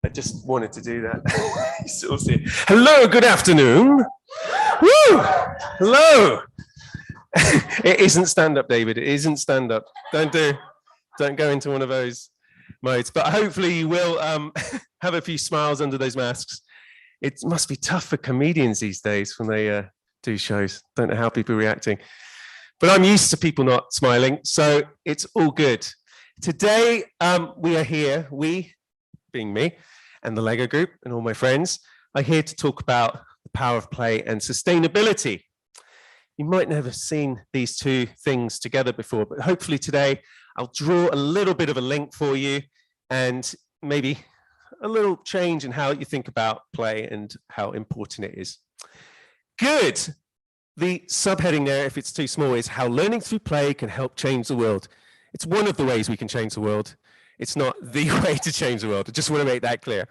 I just wanted to do that. You sort of see it. Hello, good afternoon. Woo! Hello. It isn't stand-up, David. It isn't stand-up. Don't go into one of those modes. But hopefully you will have a few smiles under those masks. It must be tough for comedians these days when they do shows. Don't know how people are reacting. But I'm used to people not smiling, so it's all good. Today, we are here, we, being me, and the Lego Group, and all my friends, are here to talk about the power of play and sustainability. You might never have seen these two things together before, but hopefully today, I'll draw a little bit of a link for you, and maybe a little change in how you think about play and how important it is. Good. The subheading there, if it's too small, is how learning through play can help change the world. It's one of the ways we can change the world. It's not the way to change the world. I just want to make that clear.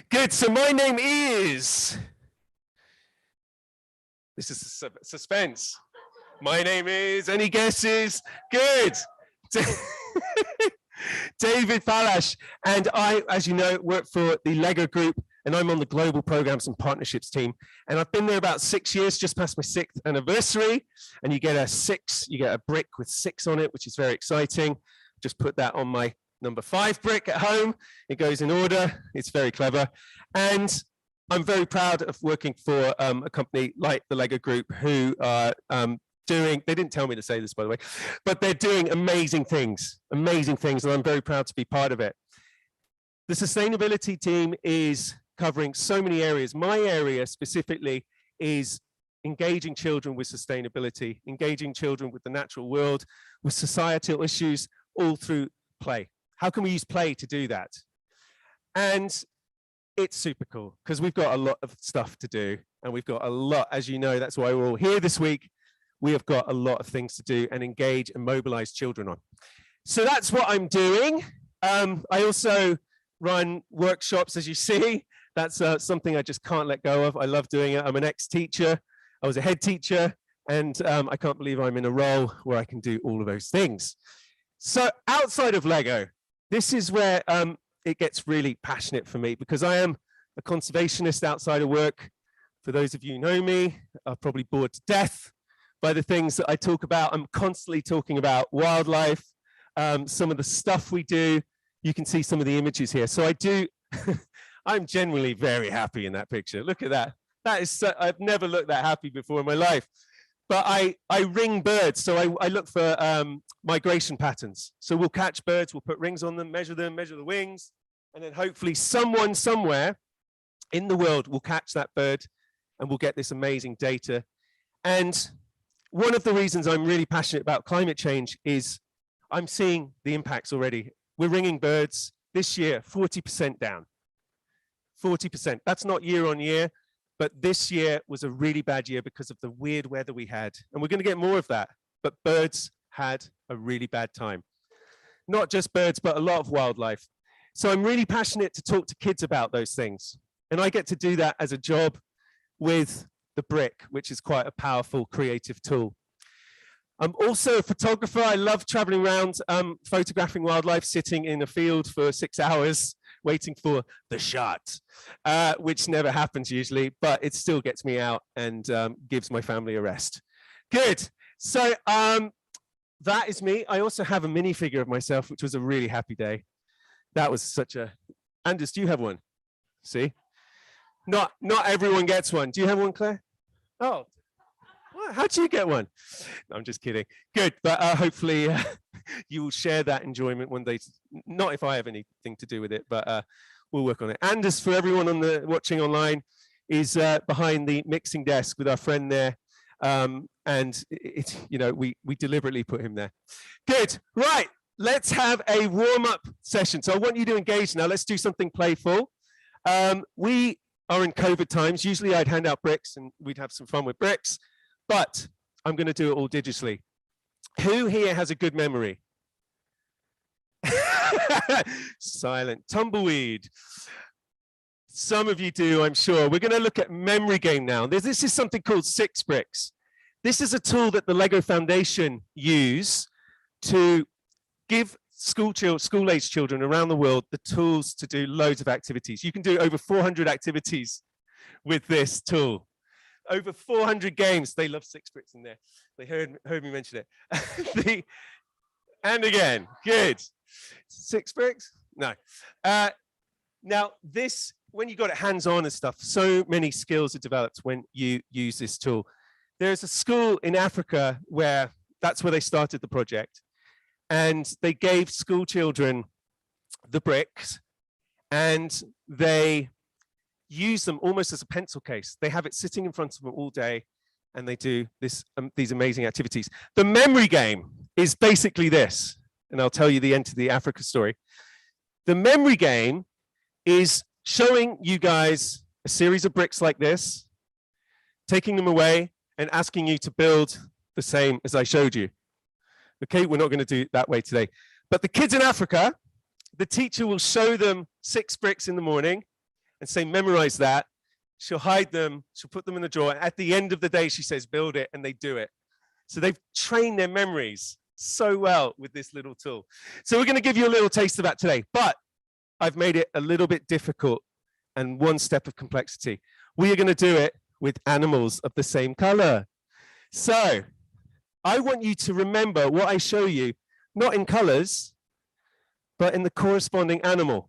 Good, so my name is... This is suspense. My name is, any guesses? Good. David Falash, and I, as you know, work for the Lego Group, and I'm on the Global Programs and Partnerships team. And I've been there about 6 years, just past my 6th anniversary. And you get a brick with 6 on it, which is very exciting. Just put that on my number 5 brick at home. It goes in order. It's very clever. And I'm very proud of working for a company like the Lego Group who are they didn't tell me to say this, by the way, but they're doing amazing things, and I'm very proud to be part of it. The sustainability team is covering so many areas. My area specifically is engaging children with sustainability, engaging children with the natural world, with societal issues, all through play. How can we use play to do that? And it's super cool because we've got a lot of stuff to do, and we've got a lot, as you know, that's why we're all here this week. We have got a lot of things to do and engage and mobilize children on. So that's what I'm doing. I also run workshops, as you see. That's something I just can't let go of. I love doing it. I'm an ex-teacher. I was a head teacher, and I can't believe I'm in a role where I can do all of those things. So outside of Lego, this is where it gets really passionate for me, because I am a conservationist outside of work. For those of you who know me, I'm probably bored to death by the things that I talk about. I'm constantly talking about wildlife, some of the stuff we do. You can see some of the images here. So I do, I'm genuinely very happy in that picture. Look at that. That is, I've never looked that happy before in my life. But I ring birds, so I look for migration patterns. So we'll catch birds, we'll put rings on them, measure the wings, and then hopefully someone somewhere in the world will catch that bird, and we'll get this amazing data. And one of the reasons I'm really passionate about climate change is I'm seeing the impacts already. We're ringing birds this year, 40% down. 40%. That's not year on year, but this year was a really bad year because of the weird weather we had. And we're going to get more of that. But birds had a really bad time. Not just birds, but a lot of wildlife. So I'm really passionate to talk to kids about those things. And I get to do that as a job with the brick, which is quite a powerful creative tool. I'm also a photographer. I love traveling around, photographing wildlife, sitting in a field for 6 hours, waiting for the shot, which never happens usually, but it still gets me out and gives my family a rest. Good. So that is me. I also have a minifigure of myself, which was a really happy day. That was such a... Anders, do you have one? See? Not everyone gets one. Do you have one, Claire? Oh, what? How'd you get one? No, I'm just kidding. Good, but hopefully you will share that enjoyment one day. Not if I have anything to do with it, but we'll work on it. Anders, for everyone on the watching online, is behind the mixing desk with our friend there, and we deliberately put him there. Good, right. Let's have a warm-up session. So I want you to engage now. Let's do something playful. We are in COVID times. Usually I'd hand out bricks and we'd have some fun with bricks, but I'm going to do it all digitally. Who here has a good memory? Silent. Tumbleweed. Some of you do, I'm sure. We're going to look at memory game now. This is something called 6 bricks. This is a tool that the Lego Foundation use to give school-age children around the world the tools to do loads of activities. You can do over 400 activities with this tool. Over 400 games. They love six bricks in there. They heard me mention it. And again, good. Six bricks? No. Now this, when you got it hands-on and stuff, so many skills are developed when you use this tool. There's a school in Africa where that's where they started the project. And they gave school children the bricks and they use them almost as a pencil case. They have it sitting in front of them all day and they do these amazing activities. The memory game is basically this, and I'll tell you the end to the Africa story. The memory game is showing you guys a series of bricks like this, taking them away and asking you to build the same as I showed you. Okay, we're not going to do it that way today. But the kids in Africa, the teacher will show them 6 bricks in the morning and say, memorize that. She'll hide them, she'll put them in the drawer. At the end of the day, she says, build it, and they do it. So they've trained their memories so well with this little tool. So we're going to give you a little taste of that today, but I've made it a little bit difficult and one step of complexity. We are going to do it with animals of the same color. So I want you to remember what I show you, not in colors, but in the corresponding animal.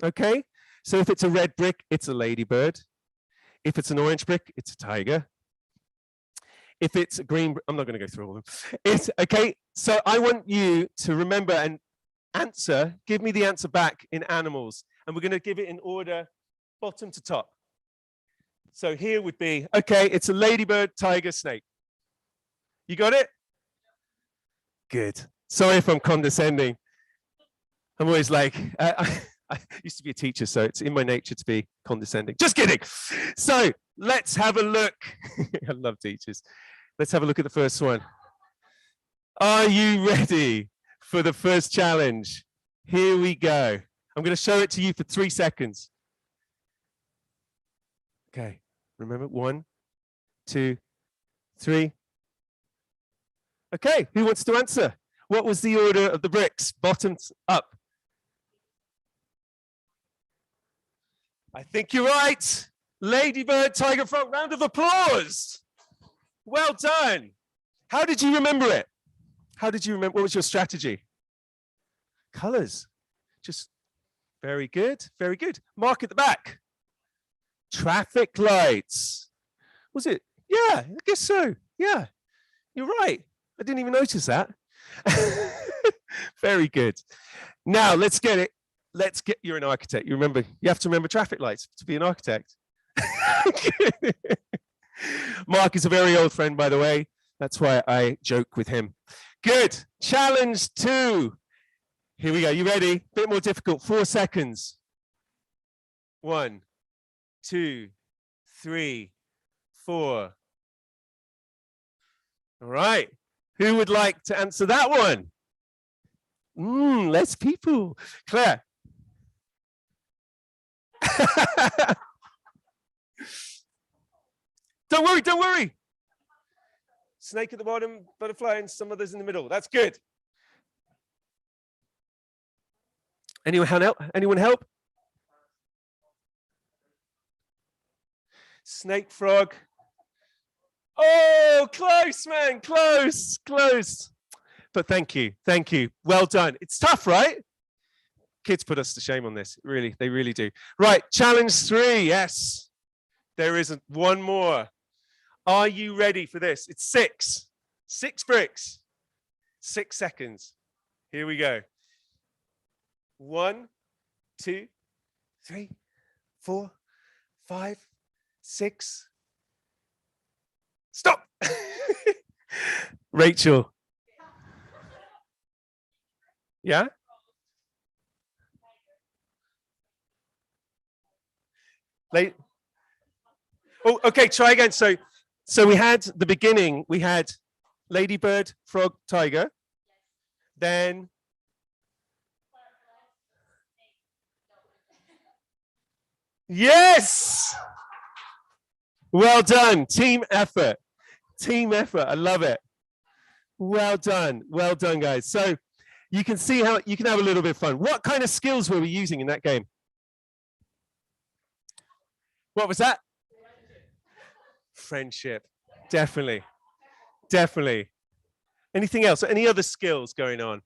Okay? So if it's a red brick, it's a ladybird. If it's an orange brick, it's a tiger. If it's a green, I'm not going to go through all of them. It's okay. So I want you to remember and answer, give me the answer back in animals. And we're going to give it in order, bottom to top. So here would be, okay, it's a ladybird, tiger, snake. You got it? Good. Sorry if I'm condescending. I'm always like, I used to be a teacher, so it's in my nature to be condescending. Just kidding. So let's have a look. I love teachers. Let's have a look at the first one. Are you ready for the first challenge? Here we go. I'm going to show it to you for 3 seconds. Okay, remember, 1, 2, 3. Okay, who wants to answer? What was the order of the bricks? Bottoms up. I think you're right. Ladybird, tiger, frog, round of applause. Well done. How did you remember it? How did you remember? What was your strategy? Colors. Just very good, very good. Mark at the back. Traffic lights. Was it? Yeah, I guess so. Yeah, you're right. I didn't even notice that. Very good. Now let's get it. Let's get, you're an architect. You remember, you have to remember traffic lights to be an architect. Mark is a very old friend, by the way. That's why I joke with him. Good. Challenge 2. Here we go. You ready? Bit more difficult. 4 seconds. 1, 2, 3, 4. All right. Who would like to answer that one? Less people. Claire. Don't worry, don't worry. Snake at the bottom, butterfly, and some others in the middle. That's good. Anyone help? Anyone help? Snake, frog. Oh, close, man, close, close. But thank you, thank you. Well done. It's tough, right? Kids put us to shame on this. Really, they really do. Right, challenge 3. Yes, there is one more. Are you ready for this? It's 6 bricks, 6 seconds. Here we go. 1, 2, 3, 4, 5, 6. Stop. Rachel. Yeah? Late. Oh, okay, try again. So we had the beginning, we had ladybird, frog, tiger. Then yes. Well done. Team effort. Team effort. I love it. Well done. Well done, guys. So You can see how you can have a little bit of fun. What kind of skills were we using in that game? What was that? Friendship. Definitely. Definitely. Anything else? Any other skills going on?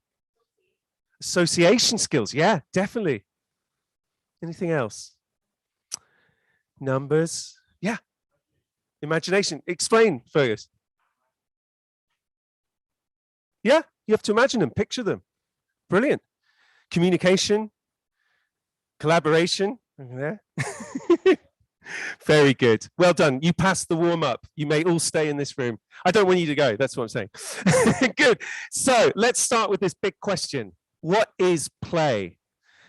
Association skills. Yeah, definitely. Anything else? Numbers. Yeah. Imagination. Explain, Fergus. Yeah, you have to imagine them, picture them. Brilliant. Communication, collaboration. There. Very good. Well done. You passed the warm up. You may all stay in this room. I don't want you to go. That's what I'm saying. Good. So let's start with this big question. What is play?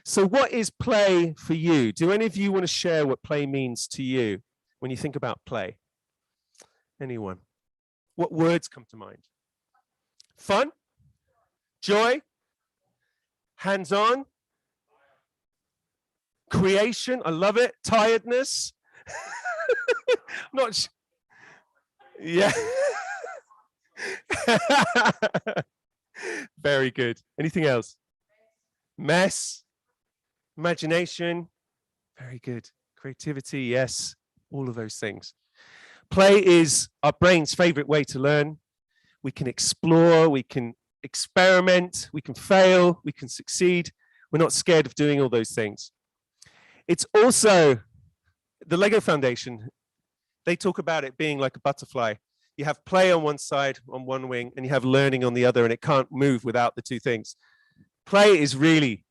So what is play for you? Do any of you want to share what play means to you when you think about play? Anyone? What words come to mind? Fun? Joy? Hands-on? Creation? I love it. Tiredness? Not yeah. Very good. Anything else? Mess? Imagination? Very good. Creativity? Yes. All of those things. Play is our brain's favorite way to learn. We can explore, we can experiment, we can fail, we can succeed. We're not scared of doing all those things. It's also the Lego Foundation. They talk about it being like a butterfly. You have play on one side, on one wing, and you have learning on the other, and it can't move without the two things. Play is really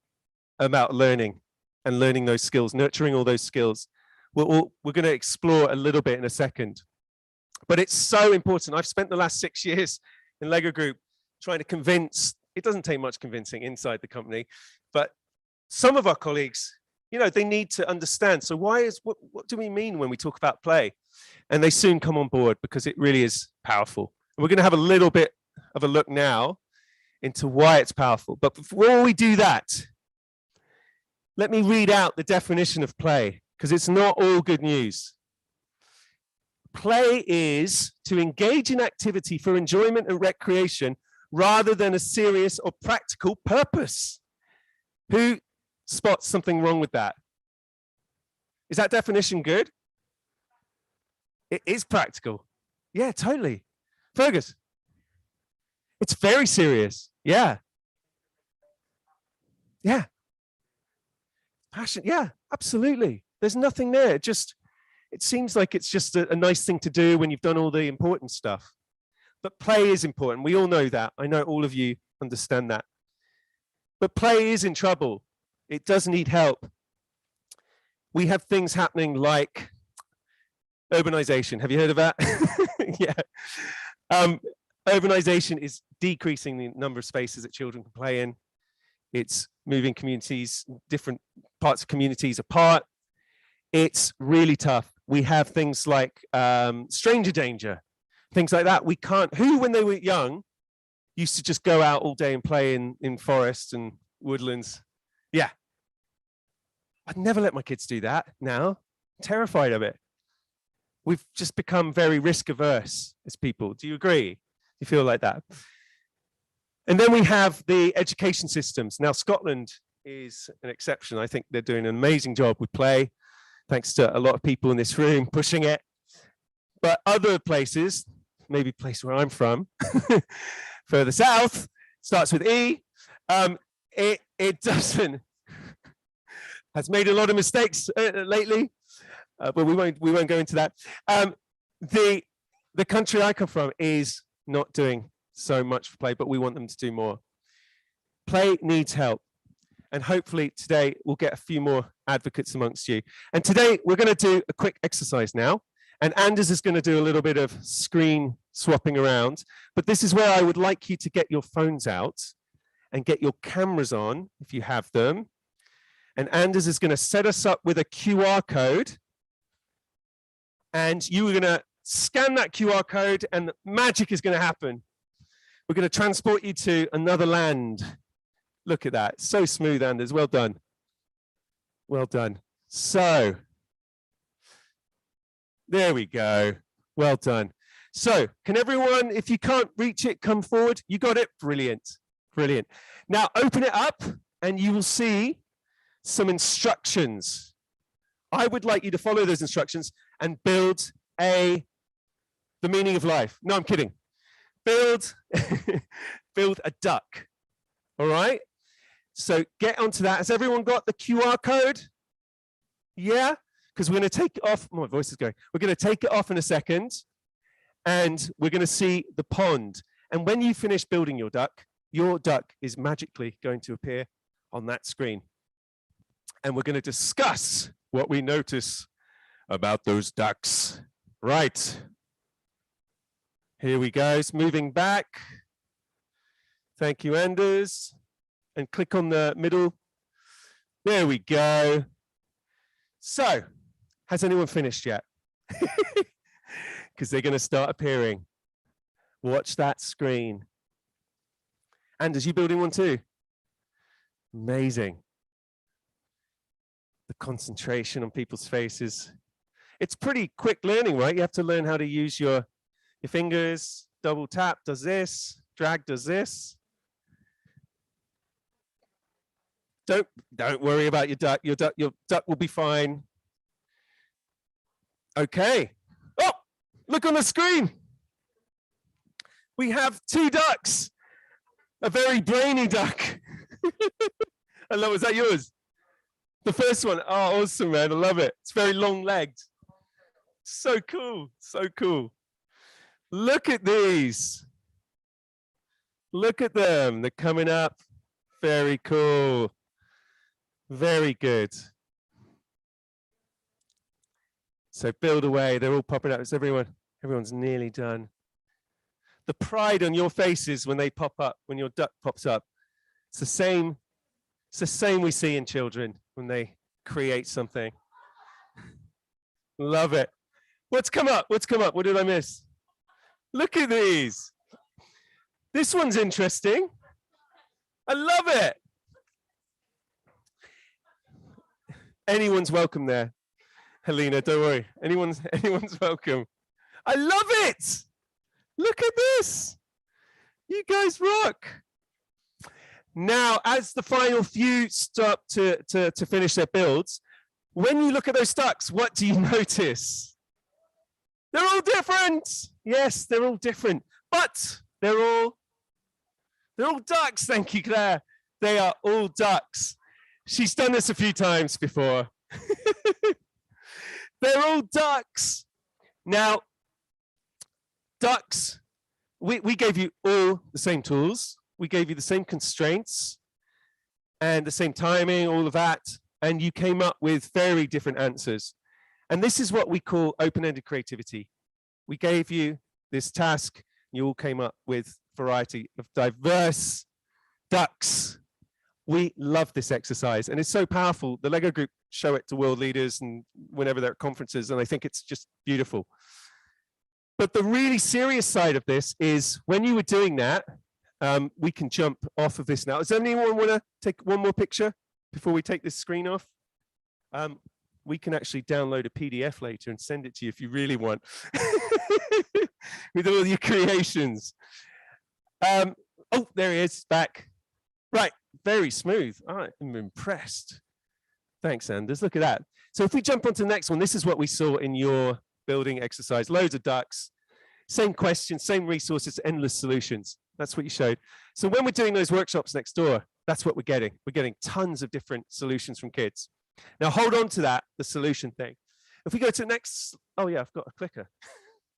about learning and learning those skills, nurturing all those skills. We're going to explore a little bit in a second. But it's so important. I've spent the last 6 years in Lego Group trying to convince, it doesn't take much convincing inside the company, but some of our colleagues, you know, they need to understand. So what do we mean when we talk about play? And they soon come on board because it really is powerful. And we're going to have a little bit of a look now into why it's powerful. But before we do that, let me read out the definition of play, because it's not all good news. Play is to engage in activity for enjoyment and recreation rather than a serious or practical purpose. Who spots something wrong with that? Is that definition good? It is practical. Yeah, totally. Fergus? It's very serious. Yeah. Yeah. Passion. Yeah, absolutely. There's nothing there. It seems like it's just a nice thing to do when you've done all the important stuff. But play is important. We all know that. I know all of you understand that. But play is in trouble. It does need help. We have things happening like urbanization. Have you heard of that? Yeah. Urbanization is decreasing the number of spaces that children can play in. It's moving communities, different parts of communities apart. It's really tough. We have things like stranger danger, things like that. We can't, who when they were young used to just go out all day and play in forests and woodlands. Yeah. I'd never let my kids do that now. I'm terrified of it. We've just become very risk averse as people. Do you agree? You feel like that? And then we have the education systems. Now, Scotland is an exception. I think they're doing an amazing job with play, thanks to a lot of people in this room pushing it. But other places, maybe a place where I'm from, further south, starts with E, it doesn't, has made a lot of mistakes lately, but we won't go into that. The country I come from is not doing so much for play, but we want them to do more. Play needs help. And hopefully today we'll get a few more advocates amongst you. And today we're going to do a quick exercise now. And Anders is going to do a little bit of screen swapping around. But this is where I would like you to get your phones out and get your cameras on if you have them. And Anders is going to set us up with a QR code. And you are going to scan that QR code and magic is going to happen. We're going to transport you to another land. Look at that. So smooth, Anders. Well done. Well done. So, there we go. Well done. So, can everyone, if you can't reach it, come forward? You got it? Brilliant. Brilliant. Now open it up and you will see some instructions. I would like you to follow those instructions and build the meaning of life. No, I'm kidding. Build a duck. All right. So get onto that. Has everyone got the QR code? Yeah, because we're going to take it off. My voice is going. We're going to take it off in a second, and we're going to see the pond. And when you finish building your duck is magically going to appear on that screen. And we're going to discuss what we notice about those ducks. Right. Here we go. It's moving back. Thank you, Anders. And click on the middle. There we go. So, has anyone finished yet? Because they're going to start appearing. Watch that screen. Anders, you building one too? Amazing. The concentration on people's faces. It's pretty quick learning, right? You have to learn how to use your fingers. Double tap does this. Drag does this. Don't worry about your duck. Your duck will be fine. Okay. Oh, look on the screen. We have 2 ducks. A very brainy duck. I love it. Is that yours? The first one. Oh, awesome, man. I love it. It's very long-legged. So cool. So cool. Look at these. Look at them. They're coming up. Very cool. Very good. So build away. They're all popping up. It's everyone's nearly done. The pride on your faces when they pop up, when your duck pops up. It's the same we see in children when they create something. Love it. What's come up? What's come up? What did I miss? Look at these. This one's interesting. I love it. Anyone's welcome there. Helena, don't worry. Anyone's welcome. I love it. Look at this. You guys rock. Now, as the final few start to finish their builds, when you look at those ducks, what do you notice? They're all different. Yes, they're all different, but they're all ducks. Thank you, Claire. They are all ducks. She's done this a few times before. They're all ducks. Now, ducks, we gave you all the same tools. We gave you the same constraints and the same timing, all of that. And you came up with very different answers. And this is what we call open-ended creativity. We gave you this task. You all came up with a variety of diverse ducks. We love this exercise, and it's so powerful. The Lego group show it to world leaders and whenever they're at conferences, and I think it's just beautiful. But the really serious side of this is when you were doing that, we can jump off of this now. Does anyone want to take one more picture before we take this screen off? We can actually download a PDF later and send it to you if you really want, with all your creations. Oh, there he is, back. Right, very smooth. I am impressed. Thanks, Anders. Look at that. So if we jump onto the next one, this is what we saw in your building exercise. Loads of ducks, same questions, same resources, endless solutions. That's what you showed. So when we're doing those workshops next door, that's what we're getting. We're getting tons of different solutions from kids. Now hold on to that, the solution thing. If we go to the next, oh yeah, I've got a clicker.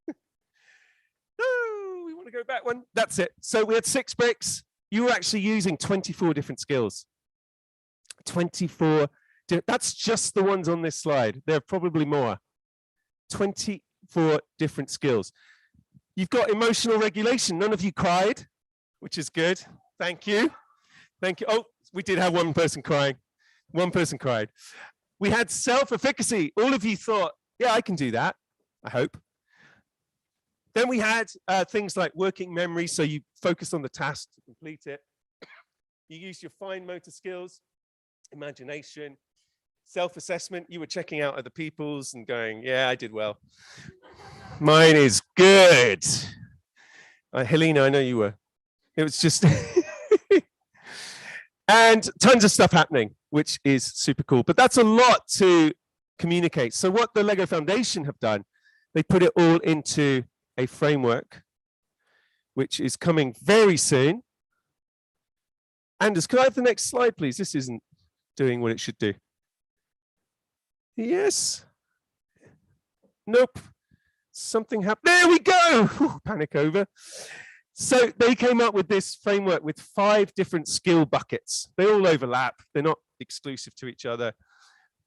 No, we want to go back one. That's it. So we had 6 bricks. You were actually using 24 different skills. 24, that's just the ones on this slide. There are probably more. 24 different skills. You've got emotional regulation. None of you cried, which is good. Thank you. Thank you. Oh, we did have one person crying. One person cried. We had self-efficacy. All of you thought, yeah, I can do that, I hope. Then we had things like working memory, so you focus on the task to complete it. You use your fine motor skills, imagination, self-assessment. You were checking out other people's and going, yeah, I did well. Mine is good. Helena, I know you were. It was just, And tons of stuff happening, which is super cool. But that's a lot to communicate. So what the Lego Foundation have done, they put it all into a framework, which is coming very soon. Anders, could I have the next slide, please? This isn't doing what it should do. Yes. Nope. Something happened. There we go. Whew, panic over. So they came up with this framework with 5 different skill buckets. They all overlap. They're not exclusive to each other,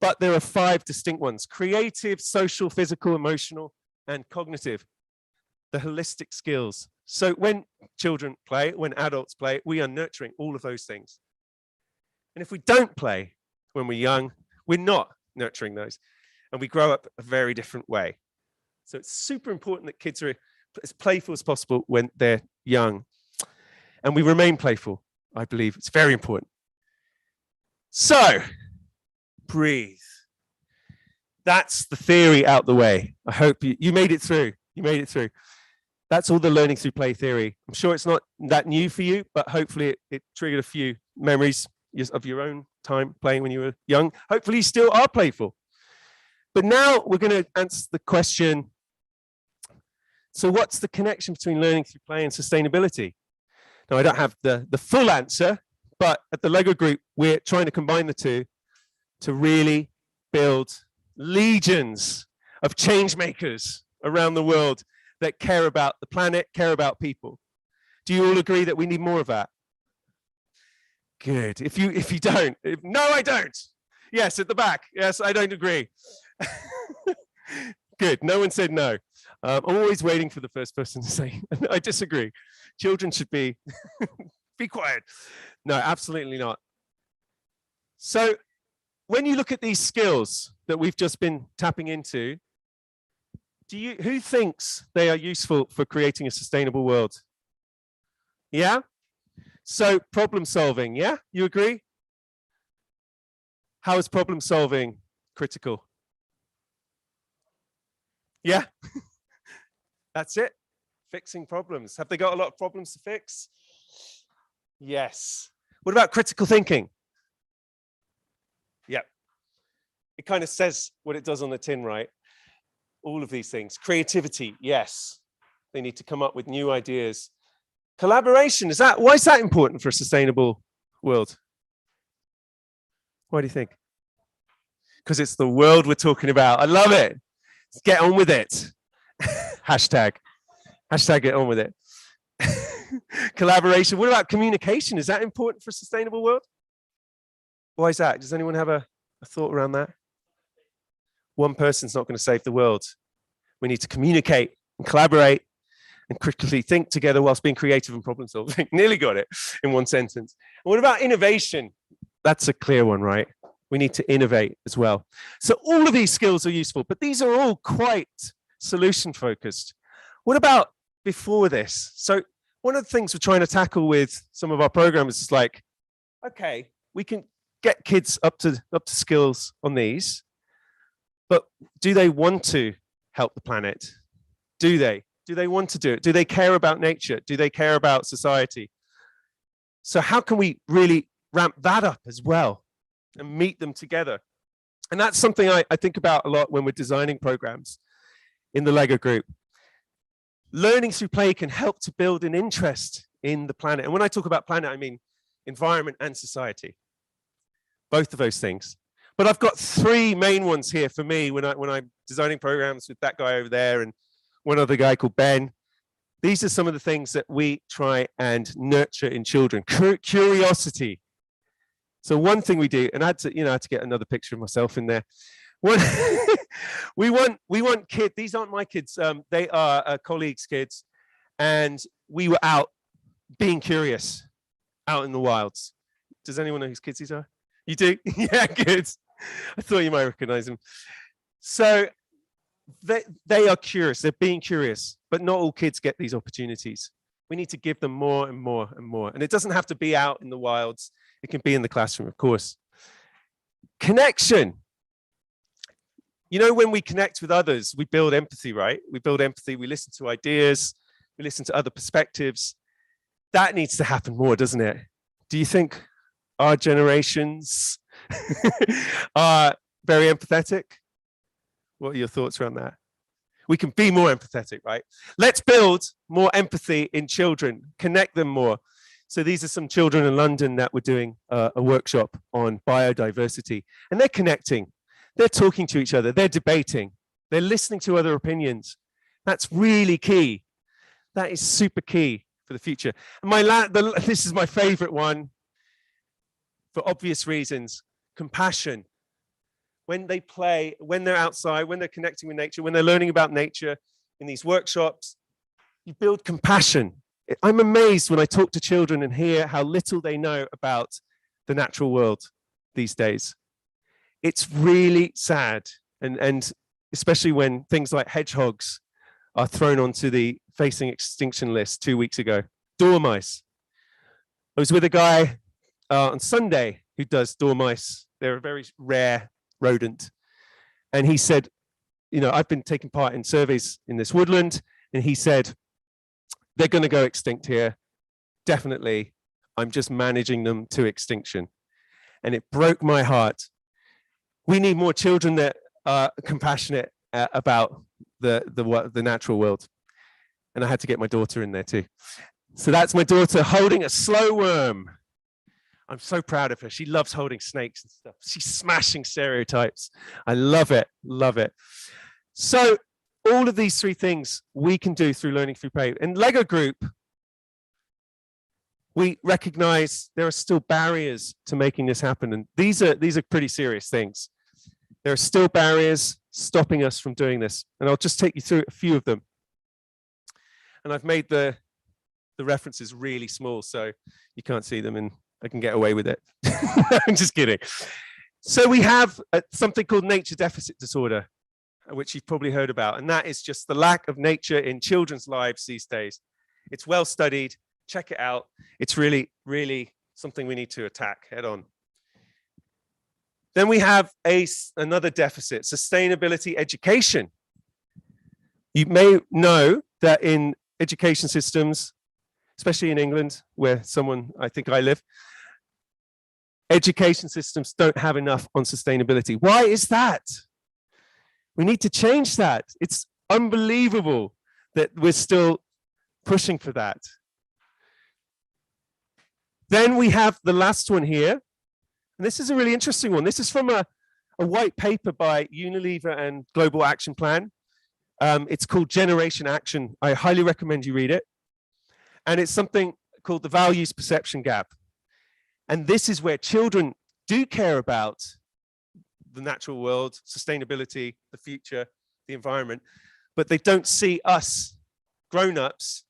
but there are 5 distinct ones: creative, social, physical, emotional, and cognitive, the holistic skills. So when children play, when adults play, we are nurturing all of those things. And if we don't play when we're young, we're not nurturing those. And we grow up a very different way. So it's super important that kids are as playful as possible when they're young. And we remain playful, I believe. It's very important. So, breathe. That's the theory out the way. I hope you made it through. You made it through. That's all the learning through play theory. I'm sure it's not that new for you, but hopefully it triggered a few memories of your own time playing when you were young. Hopefully you still are playful. But now we're going to answer the question, so what's the connection between learning through play and sustainability? Now, I don't have the full answer, but at the Lego Group, we're trying to combine the two to really build legions of change makers around the world that care about the planet, care about people. Do you all agree that we need more of that? Good. If you don't, no, I don't. Yes, at the back. Yes, I don't agree. Good. No one said no. I'm always waiting for the first person to say, I disagree. Children should be, be quiet. No, absolutely not. So when you look at these skills that we've just been tapping into, who thinks they are useful for creating a sustainable world? Yeah? So problem solving, yeah? You agree? How is problem solving critical? Yeah? That's it. Fixing problems. Have they got a lot of problems to fix? Yes. What about critical thinking? Yeah. It kind of says what it does on the tin, right? All of these things. Creativity, yes. They need to come up with new ideas. Collaboration, why is that important for a sustainable world? Why do you think? Because it's the world we're talking about. I love it. Let's get on with it. Hashtag get on with it. Collaboration. What about communication? Is that important for a sustainable world? Why is that? Does anyone have a thought around that? One person's not going to save the world. We need to communicate and collaborate and critically think together whilst being creative and problem solving. Nearly got it in one sentence. And what about innovation? That's a clear one, right? We need to innovate as well. So all of these skills are useful, but these are all quite solution focused. What about before this? So one of the things we're trying to tackle with some of our programs is like, okay, we can get kids up to skills on these, but do they want to help the planet? Do they? Do they want to do it? Do they care about nature? Do they care about society? So how can we really ramp that up as well and meet them together? And that's something I think about a lot when we're designing programs in the Lego Group. Learning through play can help to build an interest in the planet. And when I talk about planet, I mean environment and society. Both of those things. But I've got 3 main ones here for me when I'm designing programs with that guy over there and one other guy called Ben. These are some of the things that we try and nurture in children. Curiosity. So one thing we do, and I had to get another picture of myself in there. we want kids. These aren't my kids. They are colleagues' kids, and we were out being curious, out in the wilds. Does anyone know whose kids these are? You do? Yeah, good. I thought you might recognize them. So they are curious. They're being curious, but not all kids get these opportunities. We need to give them more and more and more. And it doesn't have to be out in the wilds. It can be in the classroom, of course. Connection. You know, when we connect with others, we build empathy, right? We build empathy. We listen to ideas. We listen to other perspectives. That needs to happen more, doesn't it? Do you think our generations are very empathetic. What are your thoughts around that? We can be more empathetic, right? Let's build more empathy in children, connect them more. So these are some children in London that were doing a workshop on biodiversity, and they're connecting, they're talking to each other, they're debating, they're listening to other opinions. That's really key. That is super key for the future. And this is my favorite one for obvious reasons: compassion. When they play, when they're outside, when they're connecting with nature, when they're learning about nature in these workshops, you build compassion. I'm amazed when I talk to children and hear how little they know about the natural world these days. It's really sad, and especially when things like hedgehogs are thrown onto the facing extinction list 2 weeks ago. Dormice. I was with a guy on Sunday who does dormice. They're a very rare rodent. And he said, you know, I've been taking part in surveys in this woodland, and he said, they're going to go extinct here. Definitely. I'm just managing them to extinction. And it broke my heart. We need more children that are compassionate about the natural world. And I had to get my daughter in there too. So that's my daughter holding a slow worm. I'm so proud of her. She loves holding snakes and stuff. She's smashing stereotypes. I love it, love it. So all of these three things we can do through learning through play. In Lego Group, we recognize there are still barriers to making this happen. And these are pretty serious things. There are still barriers stopping us from doing this. And I'll just take you through a few of them. And I've made the references really small, so you can't see them, and I can get away with it. I'm just kidding. So we have something called nature deficit disorder, which you've probably heard about. And that is just the lack of nature in children's lives these days. It's well studied. Check it out. It's really, really something we need to attack head on. Then we have another deficit, sustainability education. You may know that in education systems, especially in England, where I think I live, education systems don't have enough on sustainability. Why is that? We need to change that. It's unbelievable that we're still pushing for that. Then we have the last one here. And this is a really interesting one. This is from a white paper by Unilever and Global Action Plan. It's called Generation Action. I highly recommend you read it. And it's something called the values perception gap. And this is where children do care about the natural world, sustainability, the future, the environment, but they don't see us grown-ups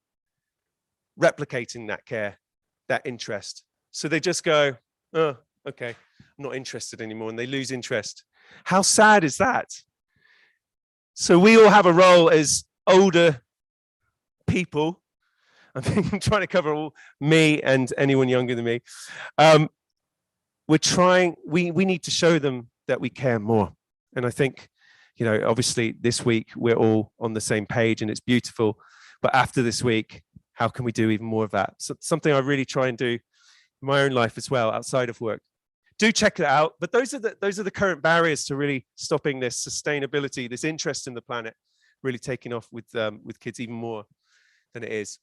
replicating that care, that interest. So they just go, oh, okay, I'm not interested anymore, and they lose interest. How sad is that? So we all have a role as older people. I'm trying to cover all me and anyone younger than me. We need to show them that we care more. And I think, you know, obviously this week we're all on the same page and it's beautiful. But after this week, how can we do even more of that? So something I really try and do in my own life as well, outside of work. Do check it out. But those are the current barriers to really stopping this sustainability, this interest in the planet, really taking off with kids even more than it is.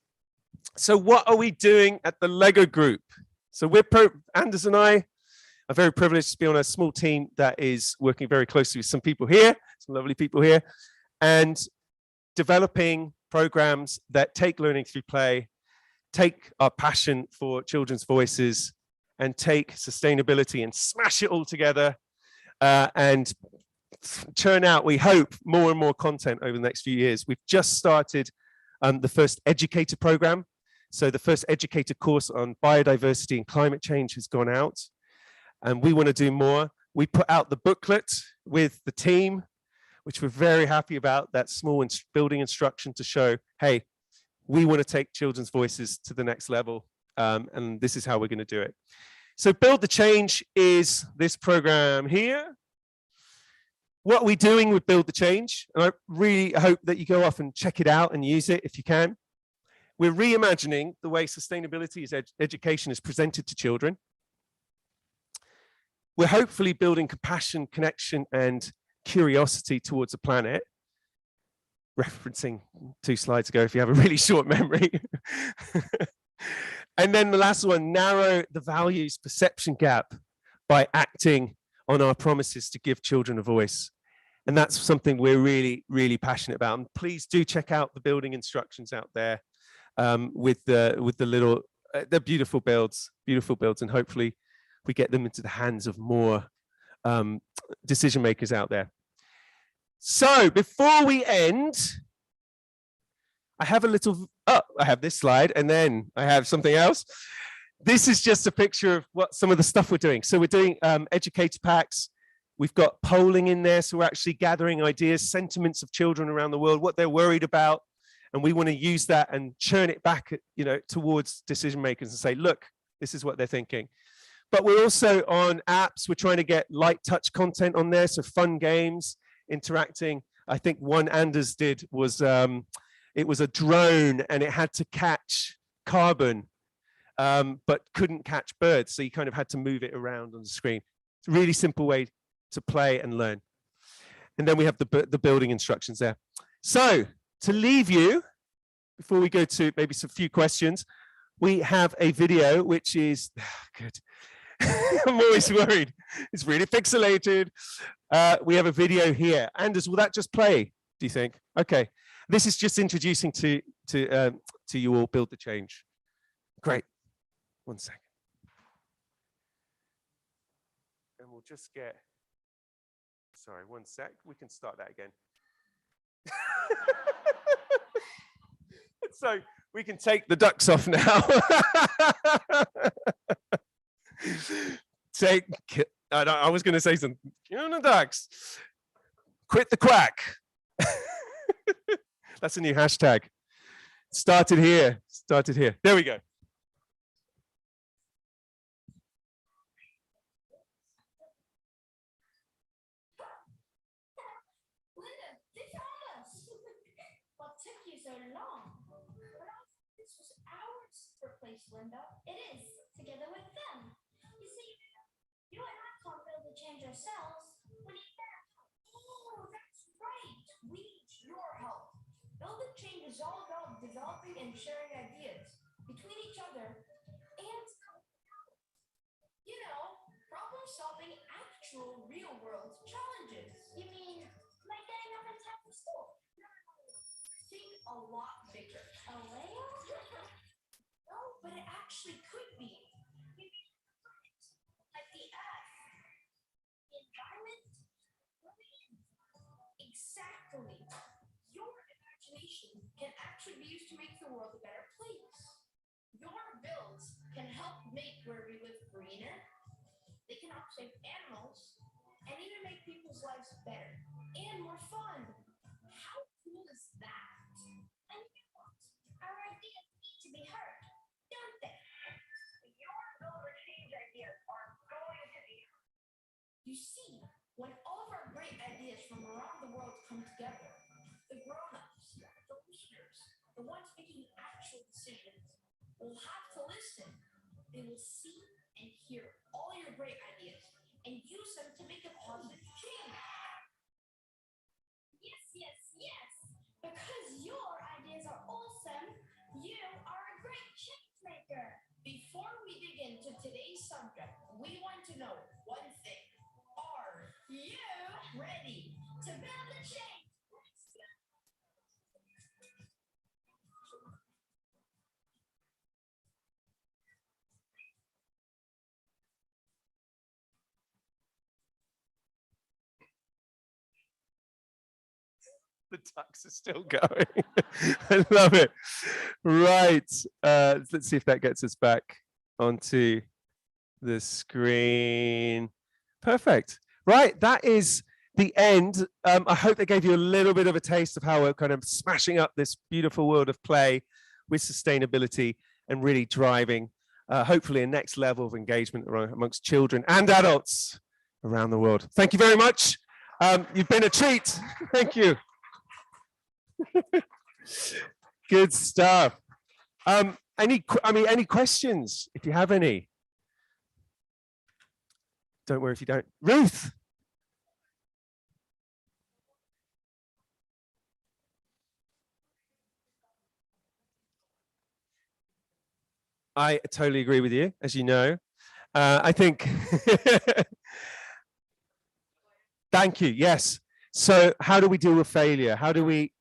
So what are we doing at the Lego Group? So Anders and I are very privileged to be on a small team that is working very closely with some people here, some lovely people here, and developing programs that take learning through play, take our passion for children's voices, and take sustainability and smash it all together and churn out, we hope, more and more content over the next few years. We've just started the first educator program. So the first educator course on biodiversity and climate change has gone out, and we want to do more. We put out the booklet with the team, which we're very happy about, that small building instruction to show, hey, we want to take children's voices to the next level, and this is how we're going to do it. So Build the Change is this program here. What are we doing with Build the Change? And I really hope that you go off and check it out and use it if you can. We're reimagining the way sustainability education is presented to children. we're hopefully building compassion, connection, and curiosity towards the planet. Referencing 2 slides ago, if you have a really short memory. And then the last one, narrow the values perception gap by acting on our promises to give children a voice. And that's something we're really, really passionate about. And please do check out the building instructions out there with the little, they're beautiful builds, and hopefully we get them into the hands of more decision makers out there. So before we end, I have a little, I have this slide, and then I have something else. This is just a picture of what some of the stuff we're doing. So we're doing educator packs. We've got polling in there. So we're actually gathering ideas, sentiments of children around the world, what they're worried about. And we want to use that and churn it back, towards decision makers and say, look, this is what they're thinking. But we're also on apps. We're trying to get light touch content on there. So fun games, interacting. I think one Anders did was, it was a drone and it had to catch carbon, but couldn't catch birds. So you kind of had to move it around on the screen. It's a really simple way to play and learn. And then we have the building instructions there. So to leave you, before we go to maybe some few questions, we have a video, which is, good. I'm always worried. It's really pixelated. We have a video here. Anders, will that just play, do you think? Okay. This is just introducing to you all Build the Change. Great. 1 second. And we'll just get, sorry, 1 sec. We can start that again. So we can take the ducks off now. I was going to say something. Kill the ducks. Quit the quack. That's a new hashtag. Started here. There we go. Linda, they found us. What took you so long? This was our place, Linda. It is, together with them. You see, you and I can't build the change ourselves. We need their help. Oh, that's right. We need your help. Build the change is all about developing and sharing ideas between each other and, problem solving actual real world challenges. You mean like getting up in time for school? Think a lot bigger. A layout? No, but it actually could be. You mean like the Earth, the environment, exactly. Your imagination can actually be used to make the world a better place. Your builds can help make where we live greener. They can help save animals and even make people's lives better and more fun. How cool is that? And you know what? Our ideas need to be heard, don't they? Your build or change ideas are going to be heard. You see, when all of our great ideas from around the world come together, the grown-ups, the leaders, the ones making actual decisions, will have to listen. They will see and hear all your great ideas and use them to make a positive change. Yes. Because your ideas are awesome, you are a great change maker. Before we dig into today's subject, we want to know one thing. Are you ready to build a change? Let's go. The ducks are still going. I love it. Right. Let's see if that gets us back onto the screen. Perfect. Right. That is the end. I hope that gave you a little bit of a taste of how we're kind of smashing up this beautiful world of play with sustainability and really driving, hopefully, a next level of engagement amongst children and adults around the world. Thank you very much. You've been a treat. Thank you. Good stuff. Any questions, if you have any? Don't worry if you don't. Ruth. I totally agree with you, as you know. I think, thank you, yes. So how do we deal with failure? How do we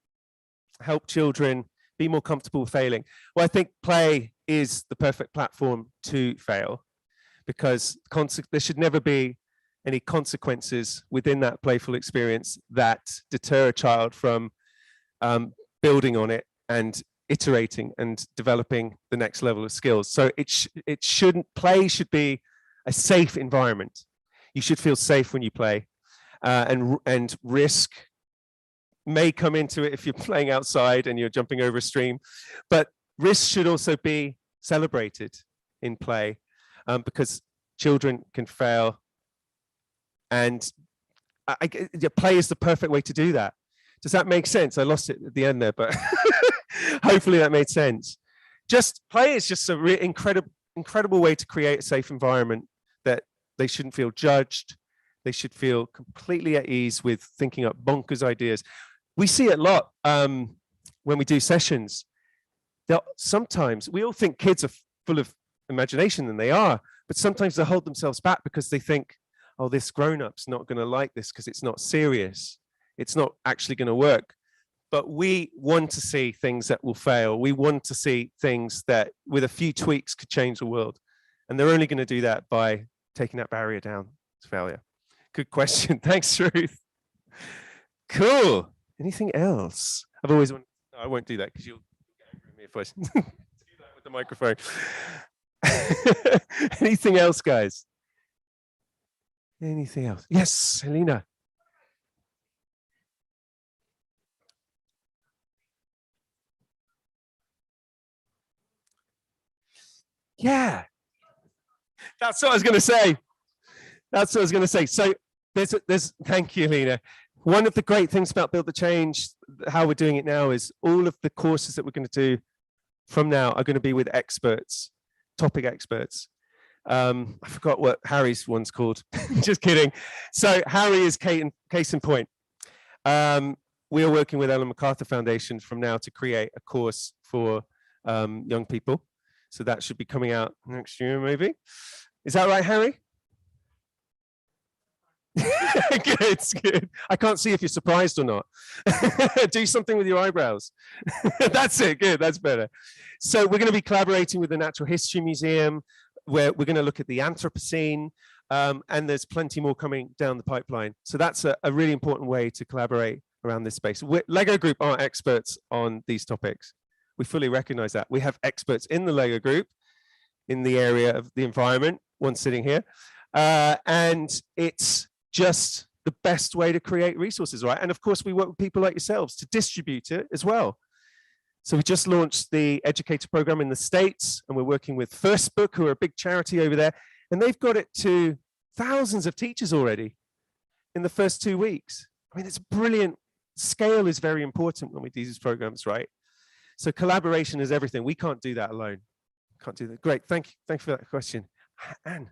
help children be more comfortable failing? Well, I think play is the perfect platform to fail, because there should never be any consequences within that playful experience that deter a child from building on it and iterating and developing the next level of skills. So play should be a safe environment. You should feel safe when you play, and risk may come into it if you're playing outside and you're jumping over a stream, but risk should also be celebrated in play, because children can fail, and play is the perfect way to do that. Does that make sense? I lost it at the end there, but hopefully that made sense. Just play is just an incredible way to create a safe environment that they shouldn't feel judged. They should feel completely at ease with thinking up bonkers ideas. We see it a lot when we do sessions. Sometimes we all think kids are full of imagination, and they are, but sometimes they hold themselves back because they think, oh, this grown-up's not going to like this because it's not serious. It's not actually going to work. But we want to see things that will fail. We want to see things that with a few tweaks could change the world. And they're only going to do that by taking that barrier down to failure. Good question. Thanks, Ruth. Cool. Anything else? I've always wanted, no, I won't do that because you'll get angry at me if I do that with the microphone. Anything else, guys? Anything else? Yes, Helena. Yeah, that's what I was going to say. That's what I was going to say. So thank you, Helena. One of the great things about Build the Change, how we're doing it now, is all of the courses that we're going to do from now are going to be with experts, topic experts. I forgot what Harry's one's called. Just kidding. So Harry is case in point. We are working with Ellen MacArthur Foundation from now to create a course for young people. So that should be coming out next year, maybe. Is that right, Harry? Good, good. I can't see if you're surprised or not. Do something with your eyebrows. That's it, good, that's better. So we're going to be collaborating with the Natural History Museum, where we're going to look at the Anthropocene, and there's plenty more coming down the pipeline. So that's a really important way to collaborate around this space. Lego Group aren't experts on these topics. We fully recognize that. We have experts in the Lego Group in the area of the environment, one sitting here, and it's just the best way to create resources, right? And of course, we work with people like yourselves to distribute it as well. So we just launched the educator program in the States, and we're working with First Book, who are a big charity over there, and they've got it to thousands of teachers already in the first 2 weeks. I mean, it's brilliant. Scale is very important when we do these programs, right? So collaboration is everything. We can't do that alone. Can't do that. Great. Thank you for that question. Anne.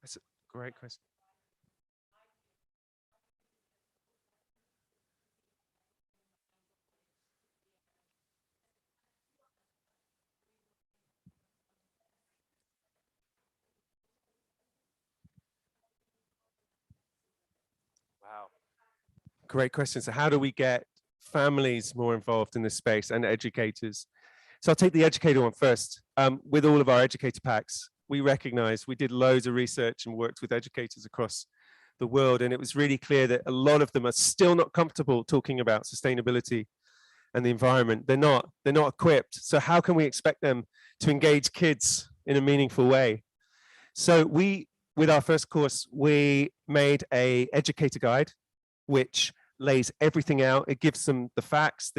That's a great question. Wow. Great question. So how do we get families more involved in this space and educators? So I'll take the educator one first. With all of our educator packs, we recognize we did loads of research and worked with educators across the world. And it was really clear that a lot of them are still not comfortable talking about sustainability and the environment. They're not equipped. So how can we expect them to engage kids in a meaningful way? So with our first course, we made an educator guide, which lays everything out. It gives them the facts,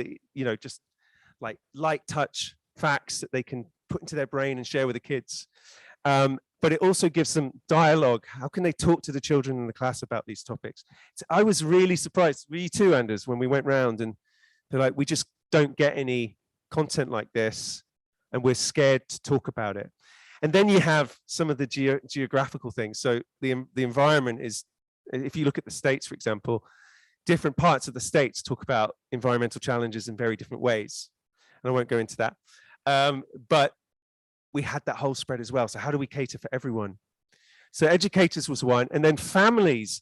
just like light touch facts that they can put into their brain and share with the kids. But it also gives them dialogue. How can they talk to the children in the class about these topics? So I was really surprised, were you too, Anders, when we went round and they're like, we just don't get any content like this and we're scared to talk about it. And then you have some of the geographical things. So the environment is, if you look at the States, for example, different parts of the States talk about environmental challenges in very different ways. And I won't go into that. But we had that whole spread as well. So how do we cater for everyone? So educators was one, and then families.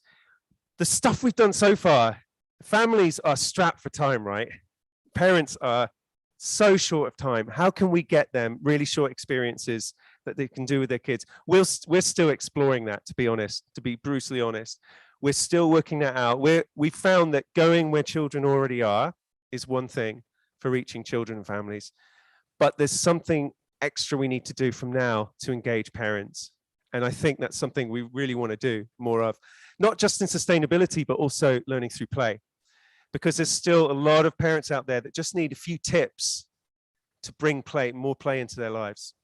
The stuff we've done so far, families are strapped for time, right? Parents are so short of time. How can we get them really short experiences that they can do with their kids? We're still exploring that, to be honest, to be brutally honest. We're still working that out. We found that going where children already are is one thing for reaching children and families, but there's something extra we need to do from now to engage parents. And I think that's something we really want to do more of, not just in sustainability, but also learning through play. Because there's still a lot of parents out there that just need a few tips to bring more play into their lives.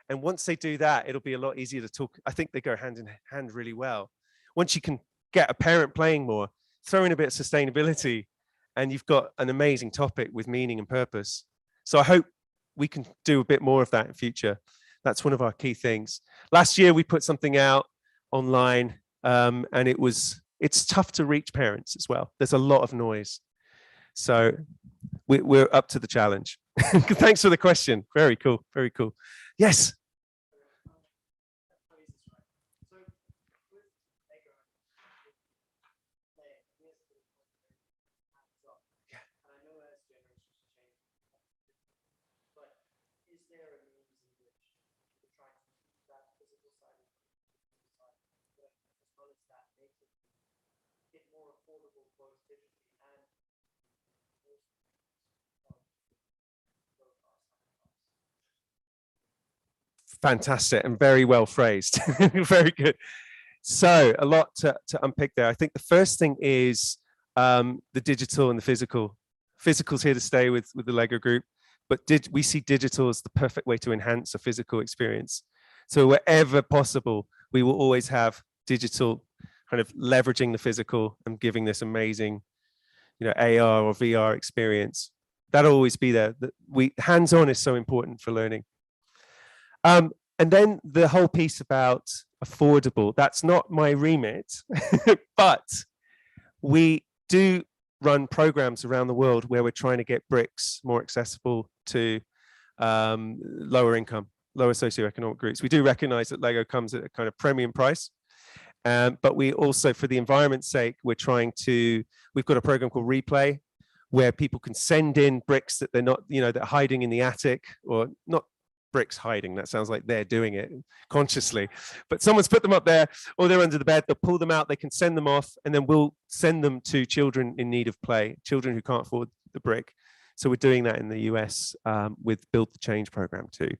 And once they do that, it'll be a lot easier to talk. I think they go hand in hand really well. Once you can get a parent playing more, throw in a bit of sustainability, and you've got an amazing topic with meaning and purpose. So I hope we can do a bit more of that in future. That's one of our key things. Last year, we put something out online, and it's tough to reach parents as well. There's a lot of noise. So we're up to the challenge. Thanks for the question. Very cool, very cool. Yes. Fantastic and very well phrased. Very good. So a lot to unpick there. I think the first thing is the digital and the physical. Physical's here to stay with the Lego group, but we see digital as the perfect way to enhance a physical experience. So wherever possible, we will always have digital kind of leveraging the physical and giving this amazing, AR or VR experience. That'll always be there. Hands-on is so important for learning. And then the whole piece about affordable, that's not my remit, but we do run programs around the world where we're trying to get bricks more accessible to lower income, lower socioeconomic groups. We do recognize that Lego comes at a kind of premium price, but we also, for the environment's sake, we've got a program called Replay, where people can send in bricks that they're not, they're hiding in the attic, or not bricks hiding, that sounds like they're doing it consciously, but someone's put them up there, or they're under the bed. They'll pull them out, they can send them off, and then we'll send them to children in need of play, children who can't afford the brick. So we're doing that in the US with Build the Change program too.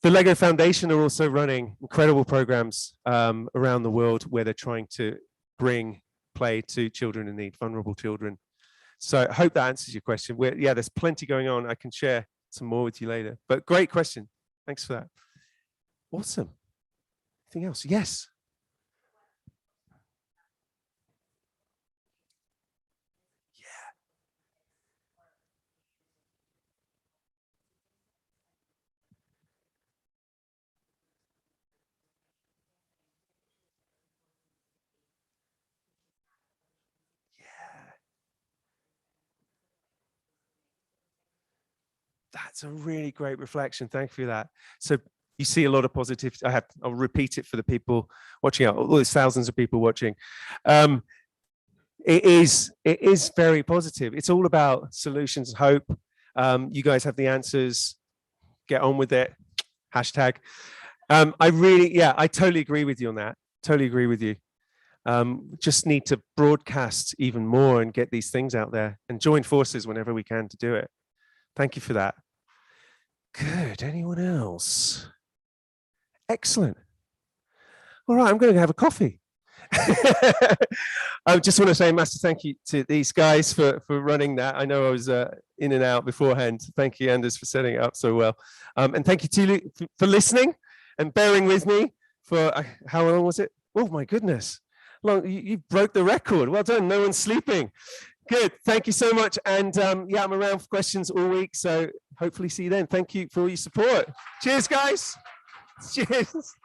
The Lego Foundation are also running incredible programs around the world where they're trying to bring play to children in need, vulnerable children. So I hope that answers your question. There's plenty going on. I can share some more with you later, but great question. Thanks for that. Awesome. Anything else? Yes. That's a really great reflection. Thank you for that. So you see a lot of positivity. I'll repeat it for the people watching out. There's thousands of people watching. It is very positive. It's all about solutions, hope. You guys have the answers. Get on with it. Hashtag. I totally agree with you on that. Totally agree with you. Just need to broadcast even more and get these things out there and join forces whenever we can to do it. Thank you for that. Good. Anyone else? Excellent. All right, I'm going to have a coffee. I just want to say a massive thank you to these guys for running that. I know I was in and out beforehand. Thank you, Anders, for setting it up so well. And thank you to you for listening and bearing with me for, how long was it? Oh my goodness. Long, you broke the record. Well done. No one's sleeping. Good. Thank you so much. And yeah, I'm around for questions all week. So hopefully see you then. Thank you for all your support. Cheers, guys. Cheers.